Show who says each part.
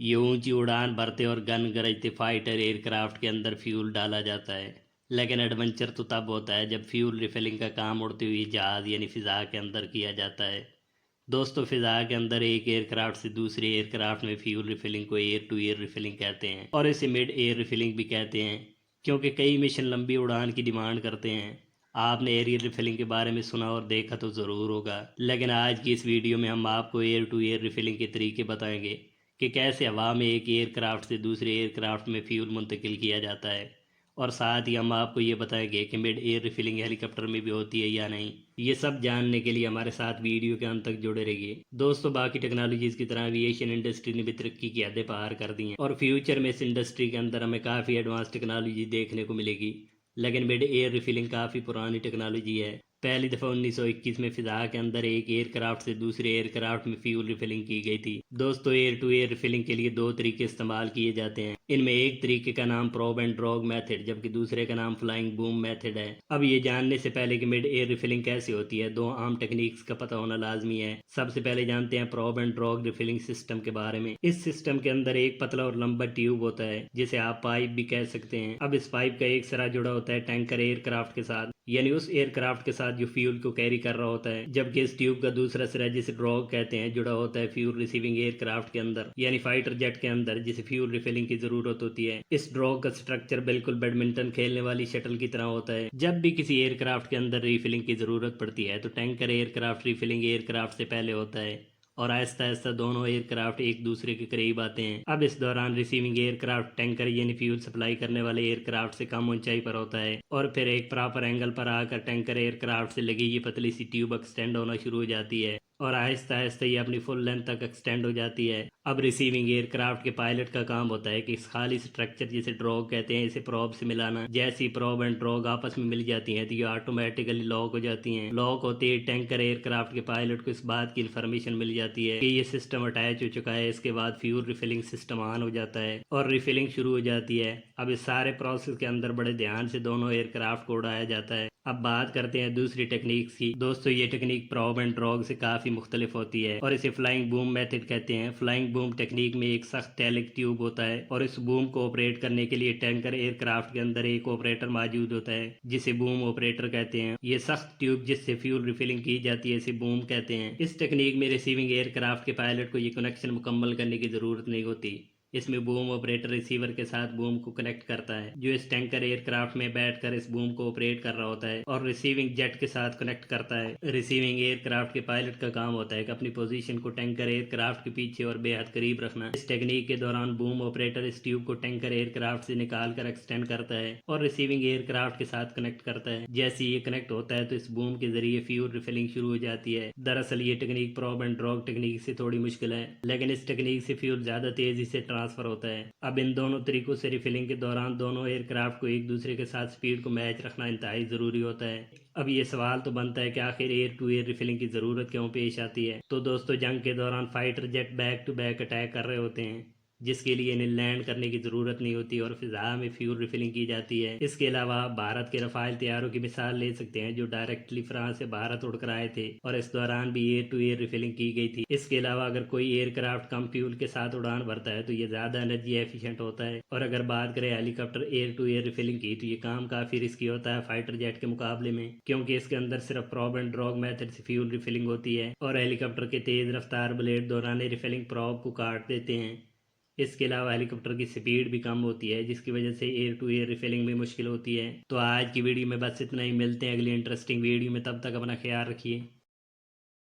Speaker 1: ये ऊंची उड़ान भरते और गन गरजते फाइटर एयरक्राफ्ट के अंदर फ्यूल डाला जाता है। लेकिन एडवेंचर तो तब होता है जब फ्यूल रिफिलिंग का काम उड़ती हुई जहाज़ यानी फ़िज़ा के अंदर किया जाता है। दोस्तों, फ़िज़ा के अंदर एक एयरक्राफ्ट से दूसरे एयरक्राफ्ट में फ्यूल रिफिलिंग को एयर टू एयर रिफिलिंग कहते हैं और इसे मिड एयर रिफिलिंग भी कहते हैं, क्योंकि कई मिशन लंबी उड़ान की डिमांड करते हैं। आपने एयर रिफिलिंग के बारे में सुना और देखा तो ज़रूर होगा, लेकिन आज की इस वीडियो में हम आपको एयर टू एयर रिफिलिंग के तरीके बताएंगे कि कैसे हवा में एक एयरक्राफ्ट से दूसरे एयरक्राफ्ट में फ्यूल मुंतकिल किया जाता है। और साथ ही हम आपको ये बताएंगे कि मिड एयर रिफिलिंग हेलीकॉप्टर में भी होती है या नहीं। ये सब जानने के लिए हमारे साथ वीडियो के अंत तक जुड़े रहिए। दोस्तों, बाकी टेक्नोलॉजीज़ की तरह एविएशन इंडस्ट्री ने भी तरक्की की हदें पार कर दी हैं और फ्यूचर में इस इंडस्ट्री के अंदर हमें काफ़ी एडवांस टेक्नोलॉजी देखने को मिलेगी। लेकिन मिड एयर रिफिलिंग काफ़ी पुरानी टेक्नोलॉजी है। पहली दफ़ा 1921 में फ़िज़ा के अंदर एक एयरक्राफ्ट से दूसरे एयरक्राफ्ट में फ्यूल रिफिलिंग की गई थी। दोस्तों, एयर टू एयर रिफिलिंग के लिए दो तरीके इस्तेमाल किए जाते हैं। इनमें एक तरीके का नाम प्रोब एंड ड्रॉग मेथड जबकि दूसरे का नाम फ्लाइंग बूम मेथड है। अब ये जानने से पहले कि मिड एयर रिफिलिंग कैसे होती है, दो आम टेक्निक्स का पता होना लाजमी है। सबसे पहले जानते हैं प्रोब एंड ड्रॉग रिफिलिंग सिस्टम के बारे में। इस सिस्टम के अंदर एक पतला और लंबा ट्यूब होता है जिसे आप पाइप भी कह सकते हैं। अब इस पाइप का एक सिरा जुड़ा होता है टैंकर एयरक्राफ्ट के साथ, यानी उस एयरक्राफ्ट के साथ जो फ्यूल को कैरी कर रहा होता है, जबकि इस ट्यूब का दूसरा सिरा जिसे ड्रॉग कहते हैं जुड़ा होता है फ्यूल रिसीविंग एयरक्राफ्ट के अंदर, यानी फाइटर जेट के अंदर जिसे फ्यूल रिफिलिंग की जरूरत होती है। इस ड्रॉग का स्ट्रक्चर बिल्कुल बैडमिंटन खेलने वाली शटल की तरह होता है। जब भी किसी एयरक्राफ्ट के अंदर रिफिलिंग की जरूरत पड़ती है तो टैंकर एयरक्राफ्ट रिफिलिंग एयरक्राफ्ट से पहले होता है और आहिस्ता आहिस्ता दोनों एयरक्राफ्ट एक दूसरे के करीब आते हैं। अब इस दौरान रिसीविंग एयरक्राफ्ट टैंकर यानी फ्यूल सप्लाई करने वाले एयरक्राफ्ट से कम ऊंचाई पर होता है और फिर एक प्रॉपर एंगल पर आकर टैंकर एयरक्राफ्ट से लगी ये पतली सी ट्यूब एक्सटेंड होना शुरू हो जाती है और आहिस्ता आहिस्ता ये अपनी फुल लेंथ तक एक्सटेंड हो जाती है। अब रिसीविंग एयरक्राफ्ट के पायलट का काम होता है कि इस खाली स्ट्रक्चर जिसे ड्रॉग कहते हैं इसे प्रोब से मिलाना। जैसी प्रोब एंड ड्रॉग आपस में मिल जाती हैं तो ये ऑटोमेटिकली लॉक हो जाती हैं। लॉक होते ही टैंकर एयरक्राफ्ट के पायलट को इस बात की इन्फॉर्मेशन मिल जाती है कि ये सिस्टम अटैच हो चुका है। इसके बाद फ्यूल रिफिलिंग सिस्टम ऑन हो जाता है और रिफिलिंग शुरू हो जाती है। अब इस सारे प्रोसेस के अंदर बड़े ध्यान से दोनों एयरक्राफ्ट को उड़ाया जाता है। अब बात करते हैं दूसरी टेक्निक्स की। दोस्तों, ये टेक्निक प्रोब एंड ड्रॉग से काफ़ी मुख्तलिफ होती है और इसे फ्लाइंग बूम मेथड कहते हैं। फ्लाइंग बूम टेक्निक में एक सख्त टैलिक ट्यूब होता है और इस बूम को ऑपरेट करने के लिए टैंकर एयरक्राफ्ट के अंदर एक ऑपरेटर मौजूद होता है जिसे बूम ऑपरेटर कहते हैं। ये सख्त ट्यूब जिससे फ्यूल रिफिलिंग की जाती है इसे बूम कहते हैं। इस टेक्निक में रिसीविंग एयरक्राफ्ट के पायलट को ये कनेक्शन मुकम्मल करने की ज़रूरत नहीं होती। इसमें बूम ऑपरेटर रिसीवर के साथ बूम को कनेक्ट करता है जो इस टैंकर एयरक्राफ्ट में बैठकर इस बूम को ऑपरेट कर रहा होता है और रिसीविंग जेट के साथ कनेक्ट करता है। रिसीविंग एयरक्राफ्ट के पायलट का काम होता है कि अपनी पोजीशन को टैंकर एयरक्राफ्ट के पीछे और बेहद करीब रखना। इस टेक्निक के दौरान बूम ऑपरेटर इस ट्यूब को टैंकर एयरक्राफ्ट से निकाल कर एक्सटेंड करता है और रिसीविंग एयरक्राफ्ट के साथ कनेक्ट करता है। जैसे ये कनेक्ट होता है तो इस बूम के जरिए फ्यूल रिफिलिंग शुरू हो जाती है। दरअसल ये टेक्निक प्रोब एंड ड्रॉग टेक्निक से थोड़ी मुश्किल है, लेकिन इस टेक्निक से फ्यूल ज्यादा तेजी से ट्रांसफर होता है। अब इन दोनों तरीकों से रिफिलिंग के दौरान दोनों एयरक्राफ्ट को एक दूसरे के साथ स्पीड को मैच रखना इंतहाई ज़रूरी होता है। अब ये सवाल तो बनता है कि आखिर एयर टू एयर रिफिलिंग की ज़रूरत क्यों पेश आती है। तो दोस्तों, जंग के दौरान fighter jet back to back attack कर रहे होते हैं जिसके लिए इन्हें लैंड करने की ज़रूरत नहीं होती और फिजा में फ्यूल रिफिलिंग की जाती है। इसके अलावा आप भारत के रफाल तैयारों की मिसाल ले सकते हैं जो डायरेक्टली फ्रांस से भारत उड़कर आए थे और इस दौरान भी एयर टू एयर रिफिलिंग की गई थी। इसके अलावा अगर कोई एयरक्राफ्ट कम फ्यूल के साथ उड़ान भरता है तो ये ज़्यादा एनर्जी एफिशिएंट होता है। और अगर बात करें helicopter air to air refilling की तो ये काम काफ़ी रिस्की होता है फाइटर जेट के मुकाबले में, क्योंकि इसके अंदर सिर्फ प्रोब एंड ड्रॉग मेथड से फ्यूल रिफिलिंग होती है और हेलीकॉप्टर के तेज़ रफ्तार ब्लेड दौरान रिफिलिंग प्रोब को काट देते हैं। इसके अलावा हेलीकॉप्टर की स्पीड भी कम होती है जिसकी वजह से एयर टू एयर रिफिलिंग में मुश्किल होती है। तो आज की वीडियो में बस इतना ही, मिलते हैं अगली इंटरेस्टिंग वीडियो में, तब तक अपना ख्याल रखिए।